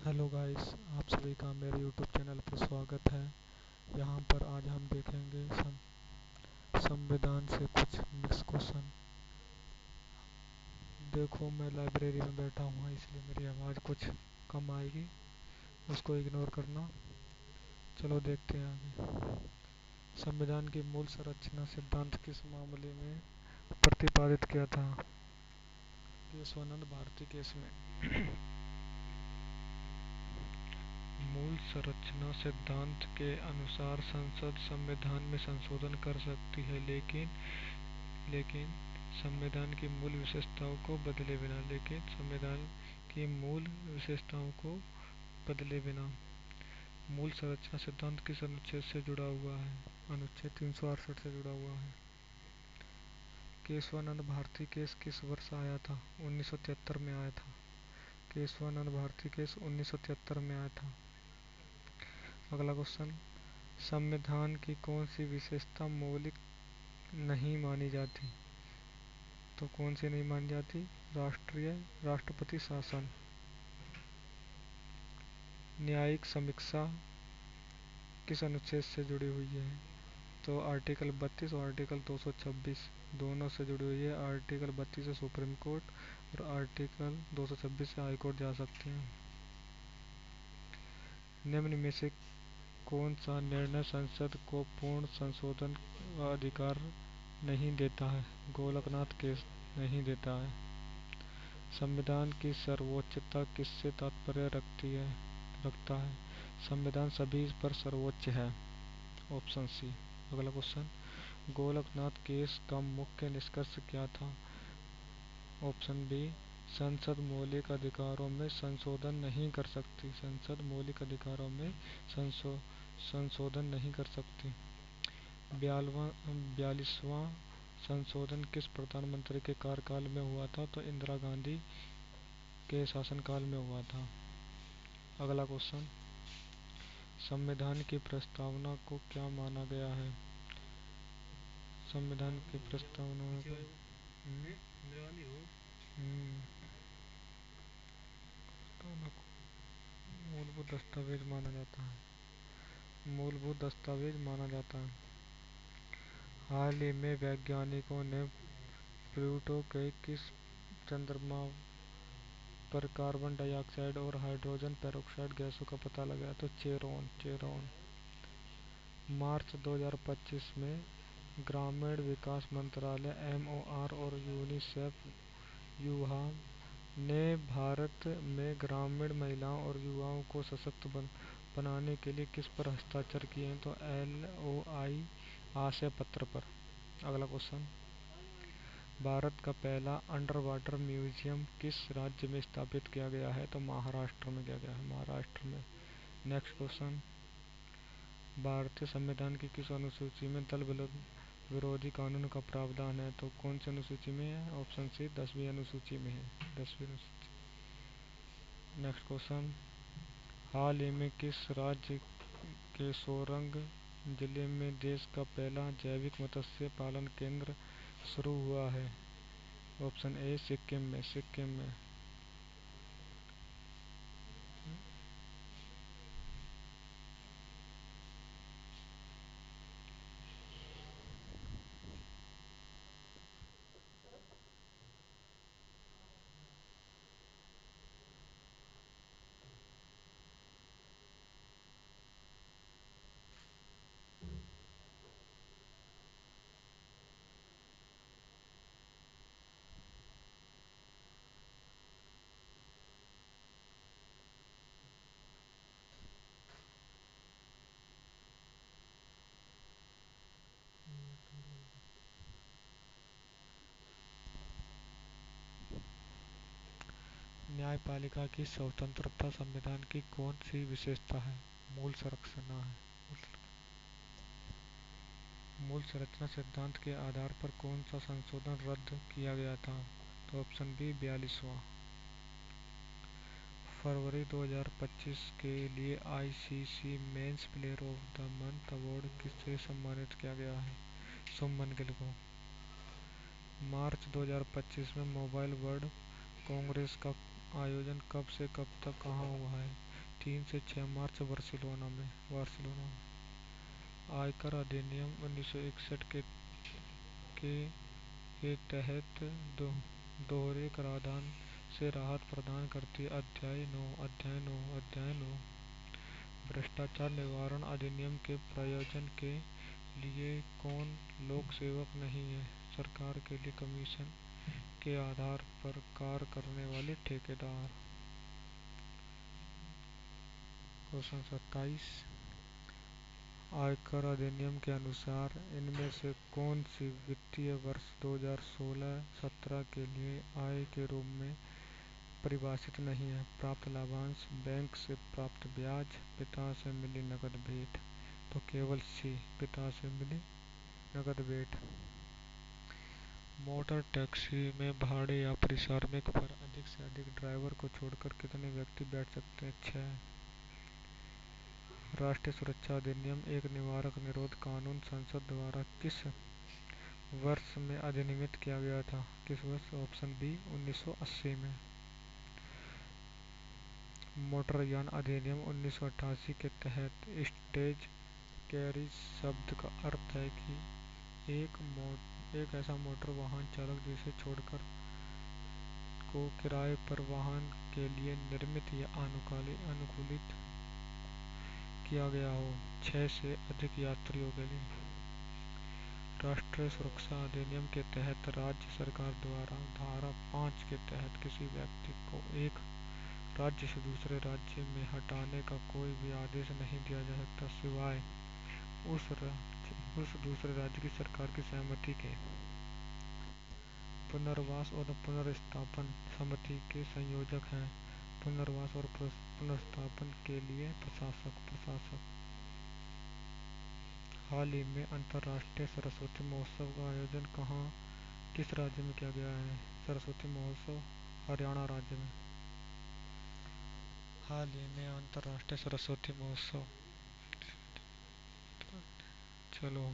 Hello guys, आप सभी का मेरे यूट्यूब चैनल पर स्वागत है। यहाँ पर आज हम देखेंगे संविधान से कुछ मिक्स क्वेश्चन। देखो, मैं लाइब्रेरी में बैठा हुआ इसलिए मेरी आवाज़ कुछ कम आएगी, उसको इग्नोर करना। चलो देखते हैं आगे। संविधान की मूल संरचना सिद्धांत किस मामले में प्रतिपादित किया था? केशवानंद भारती केस में। मूल संरचना सिद्धांत के अनुसार संसद संविधान में संशोधन कर सकती है, लेकिन संविधान की मूल विशेषताओं को बदले बिना। मूल संरचना सिद्धांत किस अनुच्छेद से जुड़ा हुआ है? अनुच्छेद 368 से जुड़ा हुआ है। केशवानंद भारती केस किस वर्ष आया था? 1973 में आया था। केशवानंद भारती केस 1973 में आया था। अगला क्वेश्चन, संविधान की कौन सी विशेषता मौलिक नहीं मानी जाती? तो कौन सी नहीं मानी जाती? राष्ट्रपति शासन। न्यायिक समीक्षा किस अनुच्छेद से जुड़ी हुई है? तो आर्टिकल 32 और आर्टिकल 226 दोनों से जुड़ी हुई है। आर्टिकल 32 से सुप्रीम कोर्ट और आर्टिकल 226 से हाई कोर्ट जा सकते हैं। निम्न में से कौन सा निर्णय संसद को पूर्ण संशोधन का अधिकार नहीं देता है? गोलकनाथ केस नहीं देता है। संविधान की सर्वोच्चता किससे तात्पर्य रखता है? संविधान सभी पर सर्वोच्च है। Option C. अगला क्वेश्चन, गोलकनाथ केस का मुख्य निष्कर्ष क्या था? ऑप्शन बी, संसद मौलिक अधिकारों में संशोधन नहीं कर सकती। संसद मौलिक अधिकारों में संशोधन नहीं कर सकती। 42वां संशोधन किस प्रधानमंत्री के कार्यकाल में हुआ था? तो इंदिरा गांधी के शासनकाल में हुआ था। अगला क्वेश्चन, संविधान की प्रस्तावना को क्या माना गया है? संविधान की प्रस्तावना को मूलभूत दस्तावेज माना जाता है। मूलभूत दस्तावेज माना जाता है। हाल ही में वैज्ञानिकों ने प्लूटो के किस चंद्रमा पर कार्बन डाइऑक्साइड और हाइड्रोजन पेरोक्साइड गैसों का पता लगाया? तो चेरोन। मार्च 2025 में ग्रामीण विकास मंत्रालय MOR और यूनिसेफ यूहा ने भारत में ग्रामीण महिलाओं और युवाओं को सशक्त बनाने के लिए किस पर हस्ताक्षर किए हैं? तो LOI आशय पत्र पर। अगला क्वेश्चन, भारत का पहला अंडर वाटर म्यूजियम किस राज्य में स्थापित किया गया है? तो महाराष्ट्र में किया गया है। महाराष्ट्र में। नेक्स्ट क्वेश्चन, भारतीय संविधान की किस अनुसूची में दल विरोधी कानून का प्रावधान है? तो कौन सी अनुसूची में है? ऑप्शन सी, 10वीं अनुसूची में है। 10वीं अनुसूची। नेक्स्ट क्वेश्चन, हाल ही में किस राज्य के सोरंग जिले में देश का पहला जैविक मत्स्य पालन केंद्र शुरू हुआ है? ऑप्शन ए, सिक्किम में। न्यायपालिका की स्वतंत्रता संविधान की कौन सी विशेषता है? मूल संरचना है। मूल संरचना सिद्धांत के आधार पर कौन सा संशोधन रद्द किया गया था? तो ऑप्शन बी, 42वां। फरवरी 2025 के लिए ICC men's player of the month award किससे सम्मानित किया गया है? शुभमन गिल को। मार्च 2025 में मोबाइल वर्ल्ड कांग्रेस का आयोजन कब से कब तक कहाँ हुआ है? 3 से 6 मार्च बार्सिलोना में आयकर अधिनियम 1961 के तहत दोहरे कराधान से राहत प्रदान करती है। अध्याय 9 भ्रष्टाचार निवारण अधिनियम के प्रयोजन के लिए कौन लोक सेवक नहीं है? सरकार के लिए कमीशन के आधार पर कार्य करने वाले ठेकेदार। क्वेश्चन 27 आयकर अधिनियम के अनुसार इनमें से कौन सी वित्तीय वर्ष 2016-17 के लिए आय के रूप में परिभाषित नहीं है? प्राप्त लाभांश, बैंक से प्राप्त ब्याज, पिता से मिली नकद भेंट। तो केवल सी, पिता से मिली नकद भेंट। मोटर टैक्सी में भाड़े या पारिश्रमिक पर अधिक से अधिक ड्राइवर को छोड़कर कितने व्यक्ति बैठ सकते हैं? 6। राष्ट्रीय सुरक्षा अधिनियम एक निवारक निरोध कानून संसद द्वारा किस वर्ष में अधिनियमित किया गया था? किस वर्ष? ऑप्शन बी 1980 में। मोटरयान अधिनियम 1988 के तहत स्टेज कैरिज शब्द का अर्थ है कि एक ऐसा मोटर वाहन चालक जिसे छोड़कर को किराए पर वाहन के लिए निर्मित या अनुकूलित किया गया हो 6 से अधिक यात्रियों के लिए। राष्ट्रीय सुरक्षा अधिनियम के तहत राज्य सरकार द्वारा धारा 5 के तहत किसी व्यक्ति को एक राज्य से दूसरे राज्य में हटाने का कोई भी आदेश नहीं दिया जा सकता सिवाय उस दूसरे राज्य की सरकार की सहमति के। पुनर्वास और पुनर्स्थापन समिति के संयोजक हैं पुनर्वास और पुनर्स्थापन के लिए प्रशासक। हाल ही में अंतर्राष्ट्रीय सरस्वती महोत्सव का आयोजन किस राज्य में किया गया है? सरस्वती महोत्सव हरियाणा राज्य में। हाल ही में अंतर्राष्ट्रीय सरस्वती महोत्सव चलो।